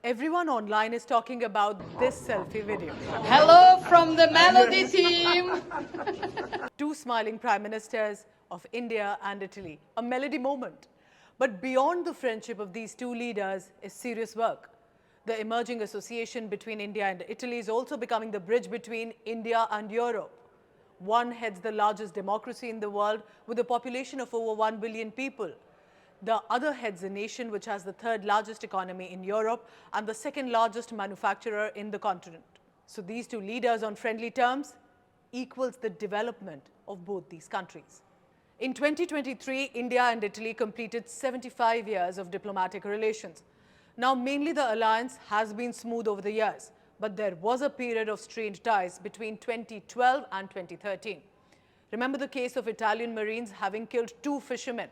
Everyone online is talking about this selfie video. Hello from the Melodi team. Two smiling prime ministers of India and Italy. A melody moment. But beyond the friendship of these two leaders is serious work. The emerging association between India and Italy is also becoming the bridge between India and Europe. One heads the largest democracy in the world with a population of over 1 billion people. The other heads a nation which has the third largest economy in Europe and the second largest manufacturer in the continent. So these two leaders on friendly terms equals the development of both these countries. In 2023, India and Italy completed 75 years of diplomatic relations. Now, mainly the alliance has been smooth over the years, but there was a period of strained ties between 2012 and 2013. Remember the case of Italian Marines having killed two fishermen,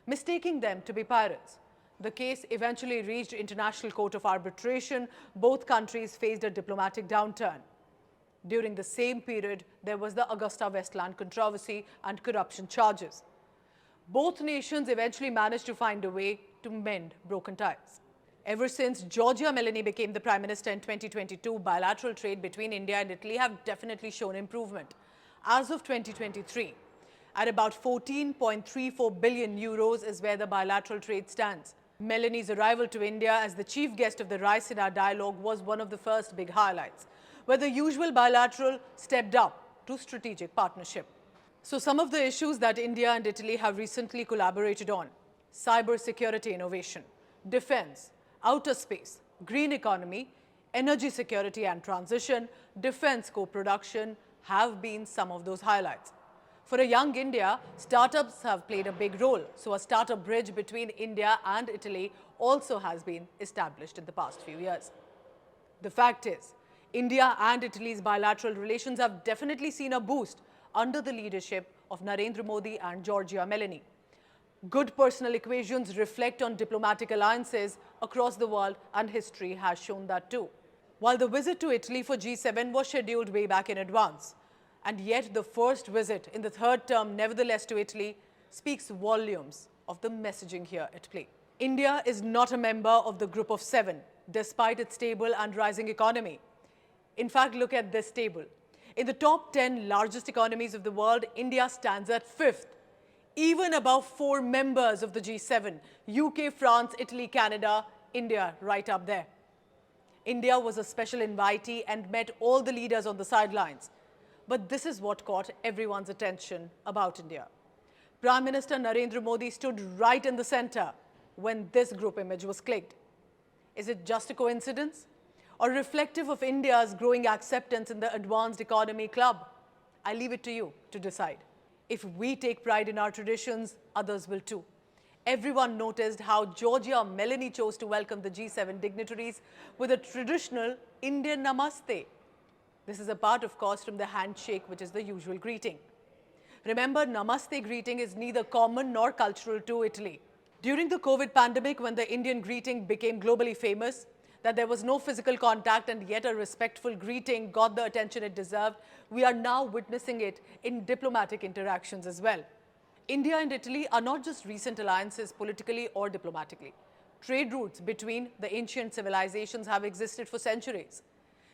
mistaking them to be pirates. The case eventually reached International Court of Arbitration. Both countries faced a diplomatic downturn. During the same period, there was the Augusta-Westland controversy and corruption charges. Both nations eventually managed to find a way to mend broken ties. Ever since Giorgia Meloni became the Prime Minister in 2022, bilateral trade between India and Italy have definitely shown improvement. As of 2023, at about 14.34 billion euros is where the bilateral trade stands. Meloni's arrival to India as the chief guest of the Raisina dialogue was one of the first big highlights, where the usual bilateral stepped up to strategic partnership. So some of the issues that India and Italy have recently collaborated on: cyber security innovation, defense, outer space, green economy, energy security and transition, defense co-production have been some of those highlights. For a young India, startups have played a big role, so a startup bridge between India and Italy also has been established in the past few years. The fact is, India and Italy's bilateral relations have definitely seen a boost under the leadership of Narendra Modi and Giorgia Meloni. Good personal equations reflect on diplomatic alliances across the world, and history has shown that too. While the visit to Italy for G7 was scheduled way back in advance, and yet the first visit in the third term nevertheless to Italy speaks volumes of the messaging here at play. India is not a member of the Group of Seven, despite its stable and rising economy. In fact, look at this table. In the top 10 largest economies of the world, India stands at 5th, even above 4 members of the G7, UK, France, Italy, Canada, India right up there. India was a special invitee and met all the leaders on the sidelines. But this is what caught everyone's attention about India. Prime Minister Narendra Modi stood right in the center when this group image was clicked. Is it just a coincidence or reflective of India's growing acceptance in the advanced economy club? I leave it to you to decide. If we take pride in our traditions, others will too. Everyone noticed how Giorgia Meloni chose to welcome the G7 dignitaries with a traditional Indian namaste. This is apart, of course, from the handshake, which is the usual greeting. Remember, namaste greeting is neither common nor cultural to Italy. During the COVID pandemic, when the Indian greeting became globally famous, that there was no physical contact and yet a respectful greeting got the attention it deserved, we are now witnessing it in diplomatic interactions as well. India and Italy are not just recent alliances politically or diplomatically. Trade routes between the ancient civilizations have existed for centuries.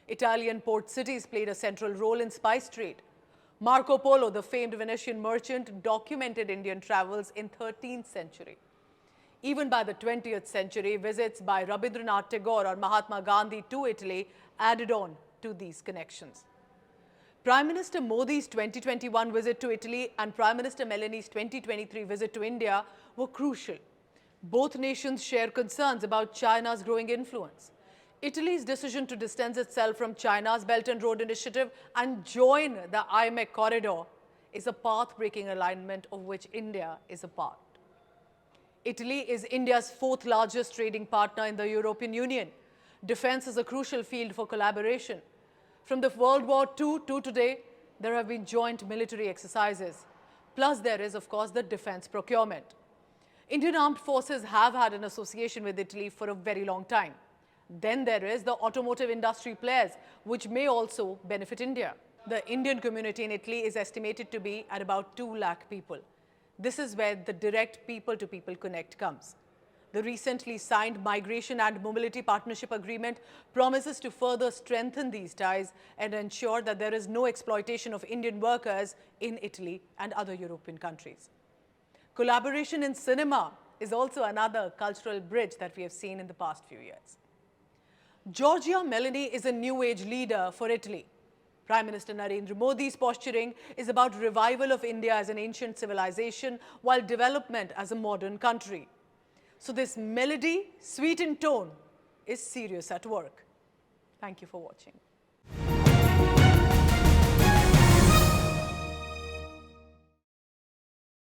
Italian port cities played a central role in spice trade. Marco Polo, the famed Venetian merchant, documented Indian travels in 13th century. Even by the 20th century, visits by Rabindranath Tagore or Mahatma Gandhi to Italy added on to these connections. Prime Minister Modi's 2021 visit to Italy and Prime Minister Meloni's 2023 visit to India were crucial. Both nations share concerns about China's growing influence. Italy's decision to distance itself from China's Belt and Road Initiative and join the IMEC corridor is a path-breaking alignment of which India is a part. Italy is India's fourth largest trading partner in the European Union. Defense is a crucial field for collaboration. From the World War II to today, there have been joint military exercises. Plus, there is, of course, the defense procurement. Indian armed forces have had an association with Italy for a very long time. Then there is the automotive industry players, which may also benefit India. The Indian community in Italy is estimated to be at about 2 lakh people. This is where the direct people-to-people connect comes. The recently signed Migration and Mobility Partnership Agreement promises to further strengthen these ties and ensure that there is no exploitation of Indian workers in Italy and other European countries. Collaboration in cinema is also another cultural bridge that we have seen in the past few years. Giorgia Meloni is a new age leader for Italy. Prime Minister Narendra Modi's posturing is about revival of India as an ancient civilization while development as a modern country. So this melody, sweet in tone, is serious at work. Thank you for watching.